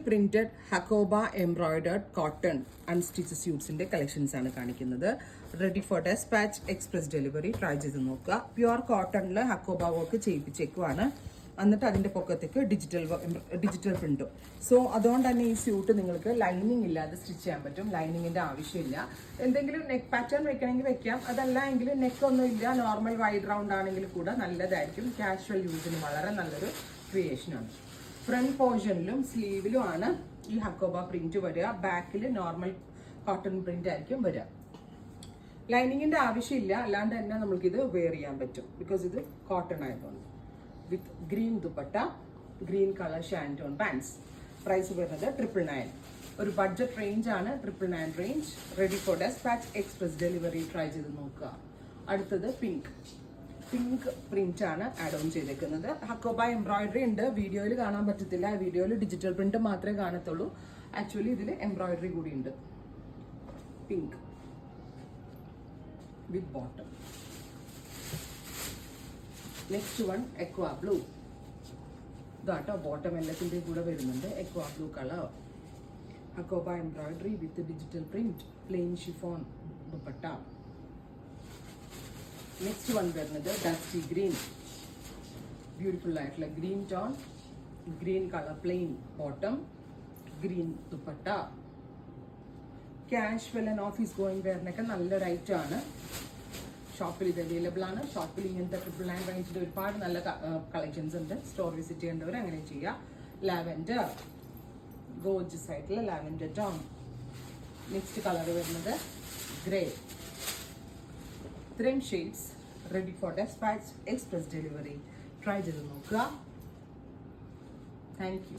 Printed hakoba embroidered cotton unstitched സ്യൂട്ട്സിന്റെ collections ആണ് കാണിക്കുന്നത്. Ready for despatch, express delivery. Try ചെയ്ത് നോക്കുക. പ്യുവർ കോട്ടണിൽ ഹക്കോബ വർക്ക് ചെയ്യിപ്പിച്ചേക്കുവാണ്. എന്നിട്ട് അതിന്റെ പൊക്കത്തേക്ക് ഡിജിറ്റൽ പ്രിന്റും. സോ അതുകൊണ്ട് തന്നെ ഈ സ്യൂട്ട് നിങ്ങൾക്ക് ലൈനിങ് ഇല്ലാതെ സ്റ്റിച്ച് ചെയ്യാൻ പറ്റും. ലൈനിങ്ങിന്റെ ആവശ്യമില്ല. എന്തെങ്കിലും നെക്ക് പാറ്റേൺ വെക്കണമെങ്കിൽ വെക്കാം. അതല്ല എങ്കിൽ നെക്ക് ഒന്നും ഇല്ല, നോർമൽ വൈഡ് റൗണ്ട് ആണെങ്കിൽ കൂടെ നല്ലതായിരിക്കും. കാഷ്വൽ യൂസിന് വളരെ നല്ലൊരു ക്രിയേഷനാണ്. ഫ്രണ്ട് പോർഷനിലും സ്ലീവിലും ആണ് ഈ ഹക്കോബ പ്രിന്റ് വരിക. ബാക്കിൽ നോർമൽ കോട്ടൺ പ്രിന്റ് ആയിരിക്കും വരിക. ലൈനിങ്ങിന്റെ ആവശ്യമില്ല, അല്ലാണ്ട് തന്നെ നമുക്കിത് വെയർ ചെയ്യാൻ പറ്റും. ബിക്കോസ് ഇത് കോട്ടൺ ആയതുകൊണ്ട്. With green dupatta, green colour shantoon pants. Price വരുന്നത് 999. ഒരു ബഡ്ജറ്റ് റേഞ്ച് ആണ്. 999 range. Ready for despatch, express delivery. Try ചെയ്ത് നോക്കുക. അടുത്തത് പിങ്ക് പ്രിന്റ് ആണ് ആഡ് ഓൺ ചെയ്തേക്കുന്നത്. ഹക്കോബ എംബ്രോയിഡറി ഉണ്ട്. വീഡിയോയിൽ കാണാൻ പറ്റത്തില്ല. വീഡിയോയിൽ ഡിജിറ്റൽ പ്രിന്റ് മാത്രമേ കാണത്തുള്ളൂ. ആക്ച്വലി ഇതിൽ എംബ്രോയിഡറി കൂടി ഉണ്ട്. Pink with bottom. Next one aqua blue. ഇതാട്ടോ ബോട്ടം എല്ലാത്തിന്റെ കൂടെ വരുന്നുണ്ട്. Aqua blue colour. Hakoba embroidery with digital print, plain chiffon dupatta. Next one വരുന്നത് ഡസ്റ്റി ഗ്രീൻ. ബ്യൂട്ടിഫുൾ ആയിട്ടുള്ള green tone, green colour plain bottom, green dupatta. Casual and office going വെയറിനൊക്കെ നല്ലൊരു item ആണ്. ഷോപ്പിൽ ഇത് അവൈലബിൾ ആണ്. ഷോപ്പിൽ ഇങ്ങനത്തെ 999 റേഞ്ചിൽ ഒരുപാട് നല്ല കളക്ഷൻസ് ഉണ്ട്. സ്റ്റോർ വിസിറ്റ് ചെയ്യേണ്ടവർ അങ്ങനെ ചെയ്യുക. ലാവൻഡർ, ഗോർജിയസ് ആയിട്ടുള്ള ലാവൻഡർ ടോൺ. നെക്സ്റ്റ് കളർ വരുന്നത് ഗ്രേ. ഇത്രയും shades ready for despatch, express delivery. Try ചെയ്ത് നോക്കുക. Thank U.